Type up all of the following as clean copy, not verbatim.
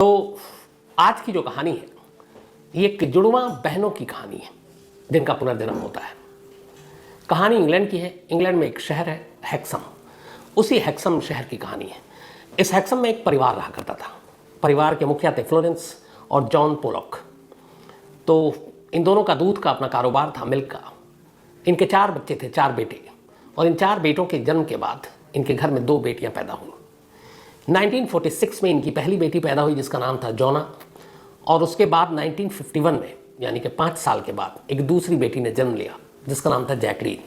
तो आज की जो कहानी है ये एक जुड़वा बहनों की कहानी है जिनका पुनर्जन्म होता है। कहानी इंग्लैंड की है। इंग्लैंड में एक शहर है हैक्सम, उसी हैक्सम शहर की कहानी है। इस हैक्सम में एक परिवार रहा करता था। परिवार के मुखिया थे फ्लोरेंस और जॉन पोलॉक। तो इन दोनों का दूध का अपना कारोबार था, मिल्क का। इनके 4 बच्चे थे, 4 बेटे, और इन 4 बेटों के जन्म के बाद इनके घर में 2 बेटियां पैदा हुई। 1946 में इनकी पहली बेटी पैदा हुई जिसका नाम था जोना, और उसके बाद 1951 में यानी कि 5 साल के बाद एक दूसरी बेटी ने जन्म लिया जिसका नाम था जैकलीन।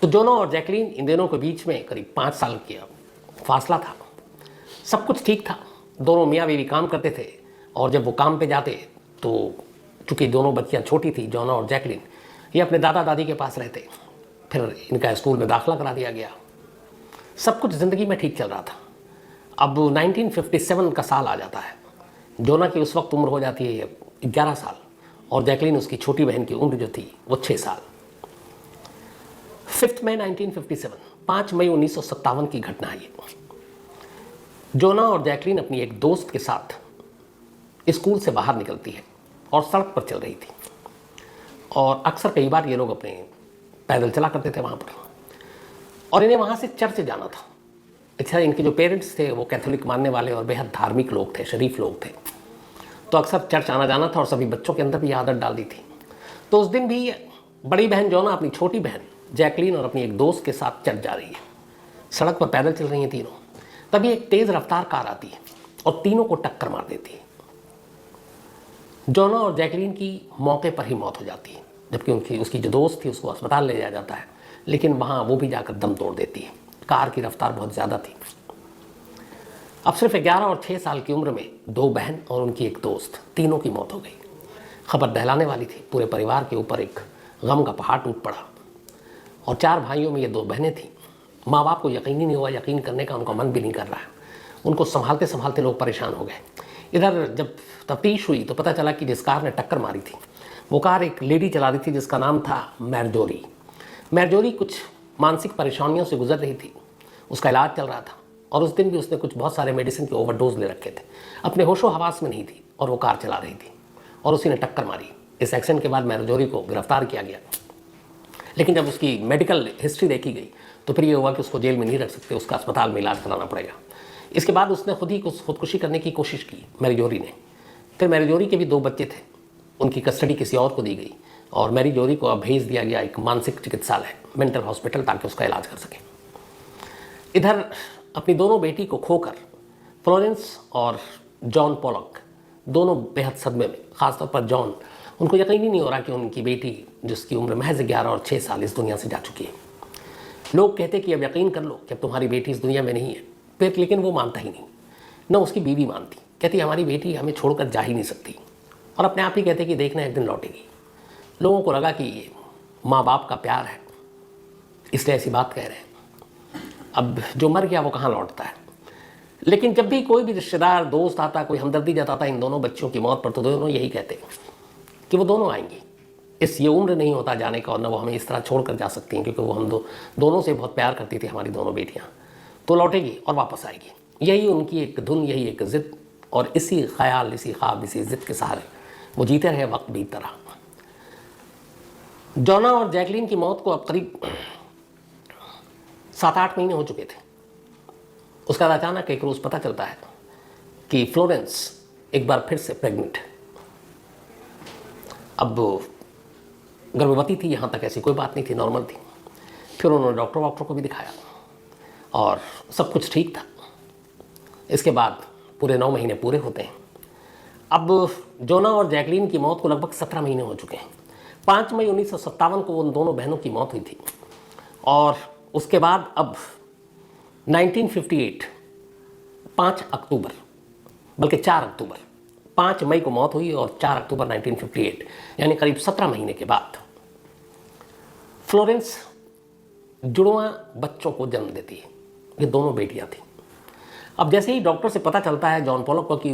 तो जोना और जैकलीन इन दोनों के बीच में करीब 5 साल का फासला था। सब कुछ ठीक था, दोनों मियाँ बीवी काम करते थे, और जब वो काम पे जाते तो चूँकि दोनों बच्चियाँ छोटी थी, जोना और जैकलीन, ये अपने दादा दादी के पास रहते। फिर इनका स्कूल में दाखिला करा दिया गया। सब कुछ ज़िंदगी में ठीक चल रहा था। अब 1957 का साल आ जाता है। जोना की उस वक्त उम्र हो जाती है 11 साल, और जैकलीन उसकी छोटी बहन की उम्र जो थी वो 6 साल। 5 मई 1957, 5 मई 1957 की घटना है ये। जोना और जैकलीन अपनी एक दोस्त के साथ स्कूल से बाहर निकलती है और सड़क पर चल रही थी, और अक्सर कई बार ये लोग अपने पैदल चला करते थे वहाँ पर, और इन्हें वहाँ से चर्च जाना था। अच्छा, इनके जो पेरेंट्स थे वो कैथोलिक मानने वाले और बेहद धार्मिक लोग थे, शरीफ लोग थे, तो अक्सर चर्च आना जाना था और सभी बच्चों के अंदर भी आदत डाल दी थी। तो उस दिन भी बड़ी बहन जोना अपनी छोटी बहन जैकलीन और अपनी एक दोस्त के साथ चर्च जा रही है। सड़क पर पैदल चल रही हैं तीनों। तभी एक तेज़ रफ्तार कार आती है और तीनों को टक्कर मार देती है। जोना और जैकलीन की मौके पर ही मौत हो जाती है, जबकि उसकी जो दोस्त थी उसको अस्पताल ले जाया जाता है, लेकिन वहाँ वो भी जाकर दम तोड़ देती है। कार की रफ्तार बहुत ज़्यादा थी। अब सिर्फ 11 और 6 साल की उम्र में 2 बहन और उनकी एक दोस्त, तीनों की मौत हो गई। खबर दहलाने वाली थी। पूरे परिवार के ऊपर एक गम का पहाड़ टूट पड़ा, और 4 भाइयों में ये 2 बहनें थीं। माँ बाप को यकीन ही नहीं हुआ, यकीन करने का उनका मन भी नहीं कर रहा है। उनको संभालते संभालते लोग परेशान हो गए। इधर जब तफ्तीश हुई तो पता चला कि जिस कार ने टक्कर मारी थी वो कार एक लेडी चला रही थी जिसका नाम था मैरजोरी। मैरजोरी कुछ मानसिक परेशानियों से गुजर रही थी, उसका इलाज चल रहा था, और उस दिन भी उसने कुछ बहुत सारे मेडिसिन के ओवरडोज ले रखे थे। अपने होशो हवास में नहीं थी और वो कार चला रही थी, और उसी ने टक्कर मारी। इस एक्सीडेंट के बाद मैरजोरी को गिरफ्तार किया गया, लेकिन जब उसकी मेडिकल हिस्ट्री देखी गई तो फिर ये हुआ कि उसको जेल में नहीं रख सकते, उसका अस्पताल में इलाज कराना पड़ेगा। इसके बाद उसने खुदकुशी करने की कोशिश की मैरीजोरी ने। फिर मैरीजोरी के भी 2 बच्चे थे, उनकी कस्टडी किसी और को दी गई, और मैरीजोरी को अब भेज दिया गया एक मानसिक चिकित्सालय, मेंटल हॉस्पिटल, ताकि उसका इलाज कर सके। इधर अपनी दोनों बेटी को खोकर फ्लोरेंस और जॉन पोलॉक दोनों बेहद सदमे में, ख़ासतौर पर जॉन। उनको यकीन ही नहीं हो रहा कि उनकी बेटी, जिसकी उम्र महज 11 और 6 साल, इस दुनिया से जा चुकी है। लोग कहते कि अब यकीन कर लो कि अब तुम्हारी बेटी इस दुनिया में नहीं है। फिर लेकिन वो मानता ही नहीं, न उसकी बीवी मानती। कहती हमारी बेटी हमें छोड़कर जा ही नहीं सकती, और अपने आप ही कहते कि देखना एक दिन लौटेगी। लोगों को लगा कि ये माँ बाप का प्यार है, इसलिए ऐसी बात कह रहे हैं। अब जो मर गया वो कहाँ लौटता है। लेकिन जब भी कोई भी रिश्तेदार, दोस्त आता, कोई हमदर्दी जताता इन दोनों बच्चियों की मौत पर, तो दोनों यही कहते कि वो दोनों आएंगी। ये उम्र नहीं होता जाने का, और न वो हमें इस तरह छोड़ कर जा सकती हैं, क्योंकि वो हम दोनों से बहुत प्यार करती थी हमारी दोनों बेटियाँ। तो लौटेगी और वापस आएगी। यही उनकी एक धुन, यही एक ज़िद, और इसी ख्याल, इसी ख्वाब, इसी ज़िद के सहारे वो जीते रहे, वक्त बीतता रहा। जोना और जैकलीन की मौत को अब करीब 7-8 महीने हो चुके थे। उसका अचानक एक रोज़ पता चलता है कि फ्लोरेंस एक बार फिर से प्रेग्नेंट है। अब गर्भवती थी, यहाँ तक ऐसी कोई बात नहीं थी, नॉर्मल थी। फिर उन्होंने डॉक्टर को भी दिखाया और सब कुछ ठीक था। इसके बाद पूरे 9 महीने पूरे होते हैं। अब जोना और जैकलीन की मौत को लगभग 17 महीने हो चुके हैं। 5 मई 1957 को उन दोनों बहनों की मौत हुई थी, और उसके बाद अब 1958, 5 अक्टूबर, बल्कि 4 अक्टूबर, 5 मई को मौत हुई और 4 अक्टूबर 1958, यानी करीब 17 महीने के बाद फ्लोरेंस जुड़वा बच्चों को जन्म देती है। ये दोनों बेटियां थीं। अब जैसे ही डॉक्टर से पता चलता है जॉन पोलॉक को कि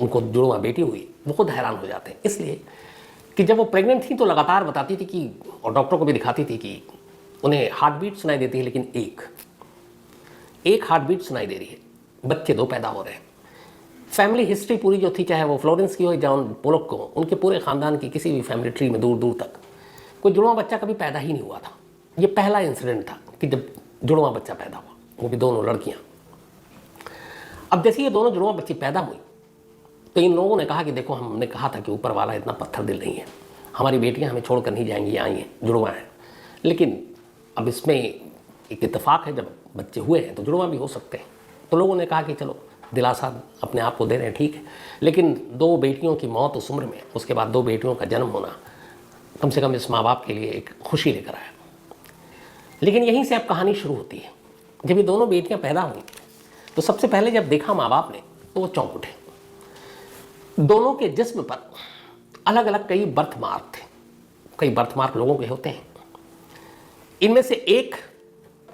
उनको जुड़वा बेटी हुई, वो खुद हैरान हो जाते हैं, इसलिए कि जब वो प्रेग्नेंट थी तो लगातार बताती थी कि, और डॉक्टर को भी दिखाती थी कि उन्हें हार्ट बीट सुनाई देती है, लेकिन एक हार्ट बीट सुनाई दे रही है, बच्चे 2 पैदा हो रहे हैं। फैमिली हिस्ट्री पूरी जो थी, चाहे वो फ्लोरेंस की हो या जॉन पोलक को, उनके पूरे ख़ानदान की किसी भी फैमिली ट्री में दूर दूर तक कोई जुड़वा बच्चा कभी पैदा ही नहीं हुआ था। ये पहला इंसिडेंट था कि जब जुड़वा बच्चा पैदा हुआ, वो भी दोनों लड़कियाँ। अब जैसे ये दोनों जुड़वा बच्ची पैदा हुई तो इन लोगों ने कहा कि देखो, हमने कहा था कि ऊपर वाला इतना पत्थर दिल नहीं है, हमारी बेटियां हमें छोड़कर नहीं जाएंगी, आई हैं, जुड़वा हैं। लेकिन अब इसमें एक इत्तेफाक है, जब बच्चे हुए हैं तो जुड़वा भी हो सकते हैं। तो लोगों ने कहा कि चलो दिलासा अपने आप को दे रहे हैं, ठीक है, लेकिन 2 बेटियों की मौत उस उम्र में, उसके बाद 2 बेटियों का जन्म होना कम से कम इस माँ बाप के लिए एक खुशी लेकर आया। लेकिन यहीं से अब कहानी शुरू होती है। जब ये दोनों बेटियां पैदा हुई तो सबसे पहले जब देखा माँ बाप ने तो वो चौंक उठे। दोनों के जिस्म पर अलग अलग कई बर्थ मार्क थे। कई बर्थ मार्क लोगों के होते हैं। इनमें से एक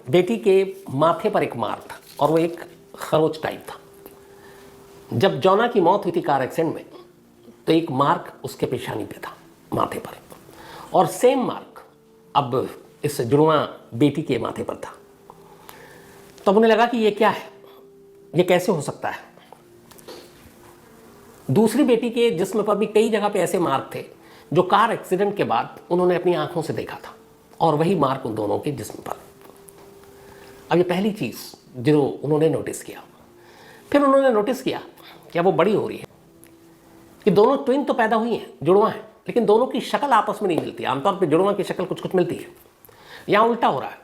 बेटी के माथे पर एक मार्क था और वो एक खरोच टाइप था। जब जॉना की मौत हुई थी कार एक्सीडेंट में तो एक मार्क उसके पेशानी पे था, माथे पर, और सेम मार्क अब इस जुड़वा बेटी के माथे पर था। तब उन्हें लगा कि ये क्या है, ये कैसे हो सकता है। दूसरी बेटी के जिस्म पर भी कई जगह पे ऐसे मार्क थे जो कार एक्सीडेंट के बाद उन्होंने अपनी आंखों से देखा था, और वही मार्क उन दोनों के जिस्म पर। अब ये पहली चीज़ जो उन्होंने नोटिस किया। फिर उन्होंने नोटिस किया कि अब वो बड़ी हो रही है कि दोनों ट्विन तो पैदा हुई हैं, जुड़वा हैं, लेकिन दोनों की शक्ल आपस में नहीं मिलती। आमतौर पर जुड़वा की शक्ल कुछ कुछ मिलती है, यहाँ उल्टा हो रहा है।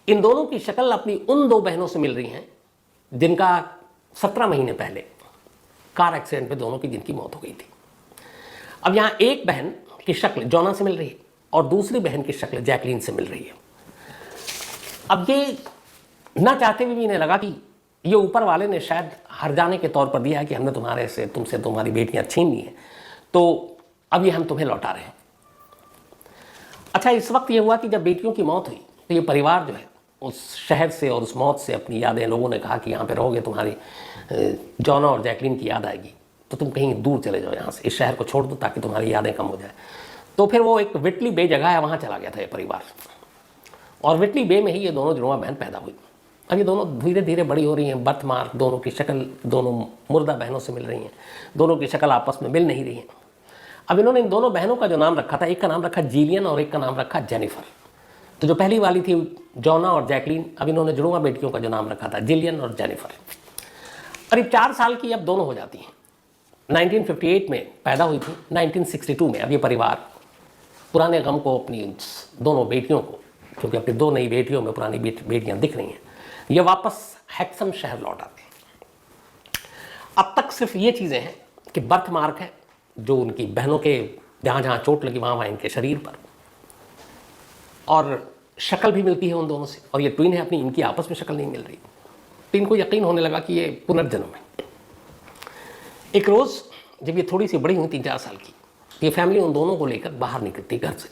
इन दोनों की शक्ल अपनी उन 2 बहनों से मिल रही हैं जिनका 17 महीने पहले कार एक्सीडेंट में दोनों की जिनकी मौत हो गई थी। अब यहाँ एक बहन की शक्ल जॉना से मिल रही है और दूसरी बहन की शक्ल जैकलीन से मिल रही है। अब ये ना चाहते हुए भी इन्हें लगा कि ये ऊपर वाले ने शायद हर जाने के तौर पर दिया है कि हमने तुम्हारे से तुमसे तुम्हारी बेटियां छीन ली हैं, तो अब ये हम तुम्हें लौटा रहे हैं। अच्छा, इस वक्त ये हुआ कि जब बेटियों की मौत हुई तो ये परिवार जो है उस शहर से और उस मौत से अपनी यादें, लोगों ने कहा कि यहाँ पे रहोगे तुम्हारी जॉना और जैकलीन की याद आएगी, तो तुम कहीं दूर चले जाओ यहाँ से, इस शहर को छोड़ दो ताकि तुम्हारी यादें कम हो जाए। तो फिर वो एक विटली बे जगह है, वहाँ चला गया था ये परिवार, और विटली बे में ही ये दोनों जुड़वा बहन पैदा हुई। अब ये दोनों धीरे धीरे बड़ी हो रही हैं। बर्थ मार्क, दोनों की शक्ल दोनों मुर्दा बहनों से मिल रही हैं, दोनों की शक्ल आपस में मिल नहीं रही है। अब इन्होंने इन दोनों बहनों का जो नाम रखा था, एक का नाम रखा जिलियन और एक का नाम रखा जेनिफर। तो जो पहली वाली थी जॉना और जैकलीन, अब इन्होंने जुड़वा बेटियों का जो नाम रखा था जिलियन और जेनिफर। करीब 4 साल की अब दोनों हो जाती हैं। 1958 में पैदा हुई थी, 1962 में अब ये परिवार पुराने गम को, अपनी दोनों बेटियों को, क्योंकि अपनी 2 नई बेटियों में पुरानी बेटियां दिख रही हैं, ये वापस हेक्सम शहर लौट आते हैं। अब तक सिर्फ ये चीज़ें हैं कि बर्थ मार्क है जो उनकी बहनों के जहाँ जहाँ चोट लगी वहाँ वहाँ इनके शरीर पर, और शक्ल भी मिलती है उन दोनों से, और ये ट्विन है अपनी, इनकी आपस में शक्ल नहीं मिल रही। तो इनको यकीन होने लगा कि ये पुनर्जन्म है। एक रोज़ जब ये थोड़ी सी बड़ी हुई, 3-4 साल की, ये फैमिली उन दोनों को लेकर बाहर निकलती घर से।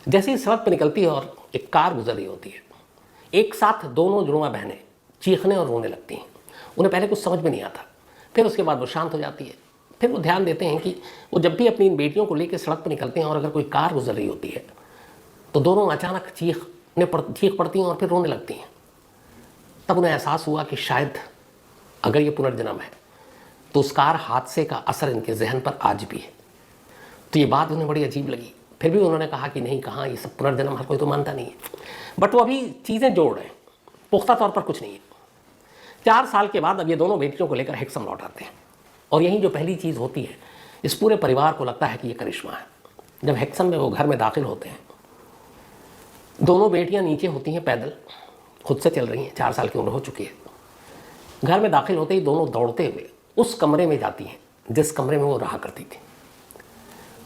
जैसे ही सड़क पर निकलती है और एक कार गुजर रही होती है, एक साथ दोनों जुड़वा बहनें चीखने और रोने लगती हैं। उन्हें पहले कुछ समझ में नहीं आता, फिर उसके बाद वो शांत हो जाती है। फिर वो ध्यान देते हैं कि वो जब भी अपनी इन बेटियों को लेकर सड़क पर निकलते हैं और अगर कोई कार गुजर रही होती है तो दोनों अचानक चीख पड़ती हैं और फिर रोने लगती हैं। तब उन्हें एहसास हुआ कि शायद अगर ये पुनर्जन्म है तो उस कार हादसे का असर इनके जहन पर आज भी है। तो ये बात उन्हें बड़ी अजीब लगी। फिर भी उन्होंने कहा कि नहीं, कहाँ, ये सब पुनर्जन्म हर कोई तो मानता नहीं है। बट वो अभी चीज़ें जोड़ रहे हैं, पुख्ता तौर पर कुछ नहीं है। 4 साल के बाद अब ये दोनों बेटियों को लेकर हेक्सम लौट आते हैं, और यही जो पहली चीज़ होती है, इस पूरे परिवार को लगता है कि ये करिश्मा है। जब हेक्सम में वो घर में दाखिल होते हैं, दोनों बेटियां नीचे होती हैं, पैदल खुद से चल रही हैं, 4 साल की उम्र हो चुकी है। घर में दाखिल होते ही दोनों दौड़ते हुए उस कमरे में जाती हैं जिस कमरे में वो रहा करती थी।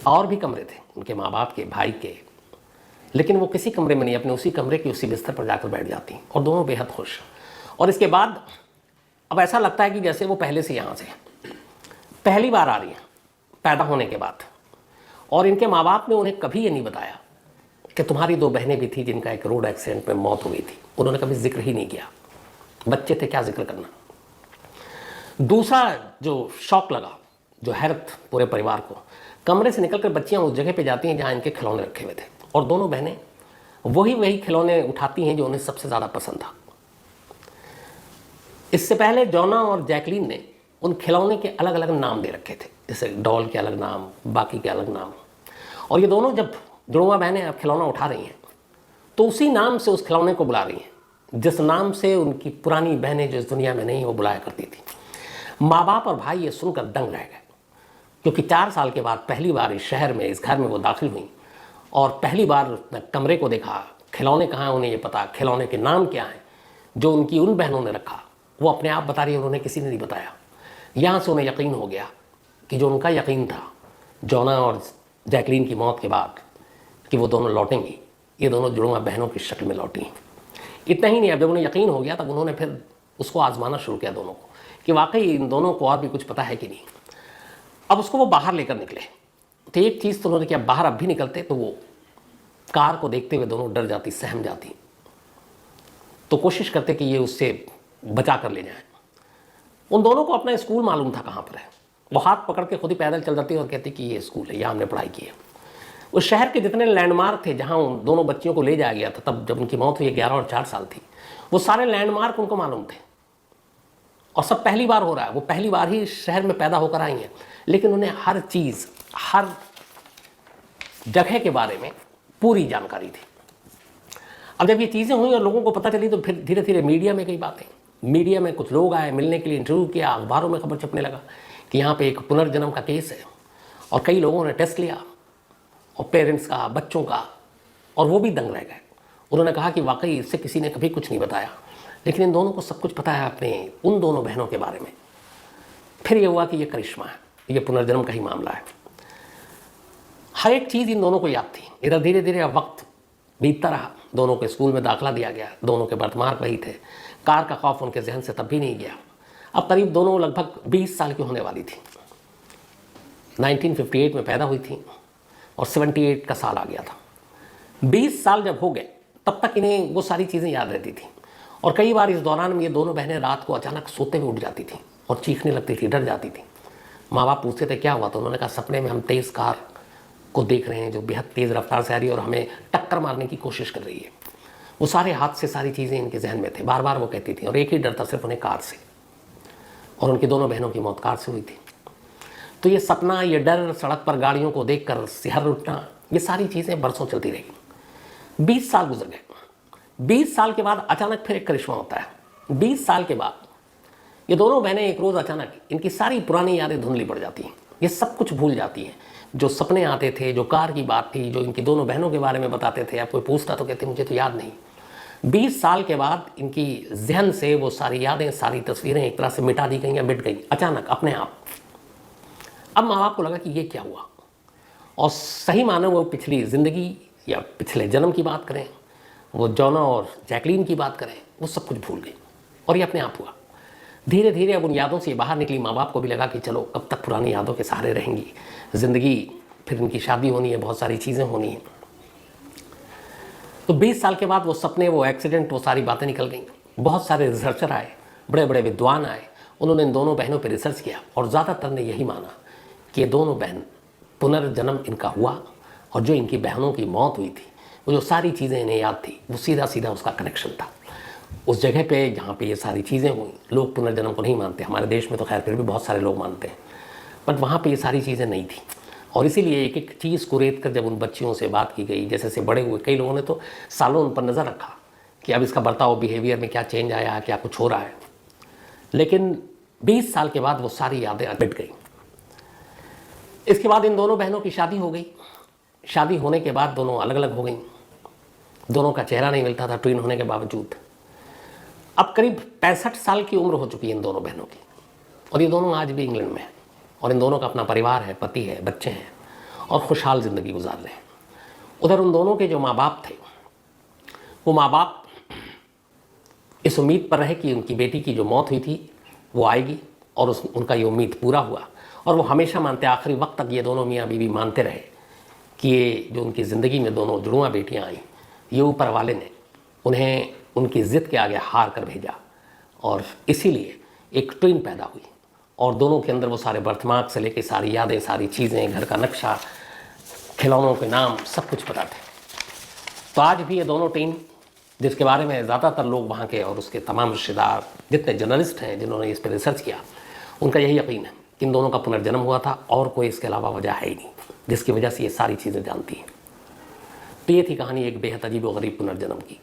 और भी कमरे थे उनके माँ बाप के, भाई के, लेकिन वो किसी कमरे में नहीं, अपने उसी कमरे के उसी बिस्तर पर जाकर बैठ जाती हैं, और दोनों बेहद खुश। और इसके बाद अब ऐसा लगता है कि जैसे वो पहले से यहाँ से पहली बार आ रही हैं पैदा होने के बाद। और इनके माँ बाप ने उन्हें कभी ये नहीं बताया कि तुम्हारी 2 बहनें भी थी जिनका एक रोड एक्सीडेंट में मौत हो गई थी। उन्होंने कभी जिक्र ही नहीं किया, बच्चे थे, क्या जिक्र करना। दूसरा जो शौक लगा, जो हैरत पूरे परिवार को, कमरे से निकलकर बच्चियां उस जगह पे जाती हैं जहां इनके खिलौने रखे हुए थे, और दोनों बहनें वही खिलौने उठाती हैं जो उन्हें सबसे ज़्यादा पसंद था। इससे पहले जॉना और जैकलीन ने उन खिलौने के अलग अलग नाम दे रखे थे, जैसे डॉल के अलग नाम, बाकी के अलग नाम। और ये दोनों जब जुड़वा बहनें अब खिलौना उठा रही हैं तो उसी नाम से उस खिलौने को बुला रही हैं जिस नाम से उनकी पुरानी बहनें जो इस दुनिया में नहीं वो बुलाया करती थी। माँ बाप और भाई ये सुनकर दंग रह गए, क्योंकि 4 साल के बाद पहली बार इस शहर में, इस घर में वो दाखिल हुई और पहली बार कमरे को देखा, खिलौने कहाँ हैं उन्हें ये पता, खिलौने के नाम क्या हैं जो उनकी उन बहनों ने रखा वो अपने आप बता रही है, उन्होंने किसी ने नहीं बताया। यहाँ से उन्हें यकीन हो गया कि जो उनका यकीन था जोना और जैकलीन की मौत के बाद कि वो दोनों लौटेंगी, ये दोनों जुड़वा बहनों की शक्ल में लौटी। इतना ही नहीं, अब जब उन्हें यकीन हो गया तब उन्होंने फिर उसको आजमाना शुरू किया दोनों को कि वाकई इन दोनों को और भी कुछ पता है कि नहीं। अब उसको वो बाहर लेकर निकले तो एक चीज़ तो उन्होंने किया, बाहर अब भी निकलते तो वो कार को देखते हुए दोनों डर जाती, सहम जाती, तो कोशिश करते कि ये उससे बचा कर ले जाए। उन दोनों को अपना स्कूल मालूम था कहाँ पर है, वो हाथ पकड़ के खुद ही पैदल चल जाती और कहती कि ये स्कूल है, यहाँ हमने पढ़ाई की है। उस शहर के जितने लैंडमार्क थे जहाँ उन दोनों बच्चियों को ले जाया गया था, तब जब उनकी मौत हुई 11 और 4 साल थी, वो सारे लैंडमार्क उनको मालूम थे और सब पहली बार हो रहा है। वो पहली बार ही शहर में पैदा होकर आई हैं, लेकिन उन्हें हर चीज़, हर जगह के बारे में पूरी जानकारी थी। अब जब ये चीज़ें हुई और लोगों को पता चली तो फिर धीरे धीरे मीडिया में कई बातें, मीडिया में कुछ लोग आए मिलने के लिए, इंटरव्यू किया, अखबारों में खबर छपने लगा कि यहाँ पे एक पुनर्जन्म का केस है। और कई लोगों ने टेस्ट लिया और पेरेंट्स का, बच्चों का, और वो भी दंग रह गए। उन्होंने कहा कि वाकई इससे किसी ने कभी कुछ नहीं बताया, लेकिन इन दोनों को सब कुछ पता है अपने उन दोनों बहनों के बारे में। फिर ये हुआ कि ये करिश्मा है, ये पुनर्जन्म का ही मामला है। हर एक चीज़ इन दोनों को याद थी। इधर धीरे धीरे अब वक्त बीतता रहा, दोनों के स्कूल में दाखिला दिया गया, दोनों के बर्थमार्क वही थे, कार का खौफ उनके जहन से तब भी नहीं गया। अब करीब दोनों लगभग 20 साल की होने वाली थी। 1958 में पैदा हुई थी और 78 का साल आ गया था। 20 साल जब हो गए तब तक इन्हें वो सारी चीज़ें याद रहती थी और कई बार इस दौरान में ये दोनों बहनें रात को अचानक सोते हुए उठ जाती थी और चीखने लगती थी, डर जाती थी। माँ बाप पूछते थे क्या हुआ, तो उन्होंने कहा सपने में हम तेज़ कार को देख रहे हैं जो बेहद तेज़ रफ्तार से आ रही है और हमें टक्कर मारने की कोशिश कर रही है। वो सारे हाथ से सारी चीज़ें इनके जहन में थे, बार बार वो कहती थी, और एक ही डर था सिर्फ उन्हें, कार से। और उनकी दोनों बहनों की मौत कार से हुई थी। तो ये सपना, ये डर, सड़क पर गाड़ियों को देखकर सिहर उठना, ये सारी चीज़ें बरसों चलती रही। 20 साल गुजर गए। 20 साल के बाद अचानक फिर एक करिश्मा होता है। 20 साल के बाद ये दोनों बहनें एक रोज़ अचानक इनकी सारी पुरानी यादें धुंधली पड़ जाती हैं, ये सब कुछ भूल जाती हैं। जो सपने आते थे, जो कार की बात थी, जो इनकी दोनों बहनों के बारे में बताते थे, अब कोई पूछता तो कहते मुझे तो याद नहीं। 20 साल के बाद इनकी जहन से वो सारी यादें, सारी तस्वीरें एक तरह से मिटा दी गई या मिट गई अचानक अपने आप। अब माँ बाप को लगा कि ये क्या हुआ, और सही मानो वो पिछली ज़िंदगी या पिछले जन्म की बात करें, वो जोना और जैकलीन की बात करें, वो सब कुछ भूल गई और ये अपने आप हुआ। धीरे धीरे अब उन यादों से बाहर निकली। माँ बाप को भी लगा कि चलो कब तक पुरानी यादों के सहारे रहेंगी, ज़िंदगी, फिर इनकी शादी होनी है, बहुत सारी चीज़ें होनी हैं। तो 20 साल के बाद वो सपने, वो एक्सीडेंट, वो सारी बातें निकल गई। बहुत सारे रिसर्चर आए, बड़े बड़े विद्वान आए, उन्होंने इन दोनों बहनों पर रिसर्च किया और ज़्यादातर ने यही माना कि ये दोनों बहन पुनर्जन्म इनका हुआ और जो इनकी बहनों की मौत हुई थी, वो जो सारी चीज़ें इन्हें याद थी, वो सीधा सीधा उसका कनेक्शन था। उस जगह पे जहाँ पे ये सारी चीज़ें हुई, लोग पुनर्जन्म को नहीं मानते, हमारे देश में तो खैर फिर भी बहुत सारे लोग मानते हैं, बट वहाँ पे ये सारी चीज़ें नहीं थी। और इसीलिए एक एक चीज़ को रेत कर जब उन बच्चियों से बात की गई, जैसे से बड़े हुए, कई लोगों ने तो सालों उन पर नज़र रखा कि अब इसका बर्ताव, बिहेवियर में क्या चेंज आया, क्या कुछ हो रहा है। लेकिन 20 साल के बाद वो सारी यादें मिट गई। इसके बाद इन दोनों बहनों की शादी हो गई। शादी होने के बाद दोनों अलग अलग हो गई, दोनों का चेहरा नहीं मिलता था ट्विन होने के बावजूद। अब करीब 65 साल की उम्र हो चुकी है इन दोनों बहनों की और ये दोनों आज भी इंग्लैंड में हैं और इन दोनों का अपना परिवार है, पति है, बच्चे हैं और खुशहाल ज़िंदगी गुजार रहे हैं। उधर उन दोनों के जो माँ बाप थे, वो माँ बाप इस उम्मीद पर रहे कि उनकी बेटी की जो मौत हुई थी वो आएगी और उनका ये उम्मीद पूरा हुआ। और वो हमेशा मानते, आखिरी वक्त तक ये दोनों मियाँ बीवी मानते रहे कि ये जो उनकी ज़िंदगी में दोनों जुड़वा बेटियाँ आई, ये ऊपर वाले ने उन्हें उनकी ज़िद के आगे हार कर भेजा और इसीलिए एक ट्विन पैदा हुई और दोनों के अंदर वो सारे बर्थमार्क से लेके सारी यादें, सारी चीज़ें, घर का नक्शा, खिलौनों के नाम, सब कुछ पता थे। तो आज भी ये दोनों टीम, जिसके बारे में ज़्यादातर लोग वहाँ के और उसके तमाम रिश्तेदार, जितने जर्नलिस्ट हैं जिन्होंने इस पर रिसर्च किया, उनका यही यकीन है कि इन दोनों का पुनर्जन्म हुआ था और कोई इसके अलावा वजह है ही नहीं, जिसकी वजह से ये सारी चीज़ें जानती हैं। तो ये थी कहानी एक बेहद अजीब व गरीब पुनर्जन्म की।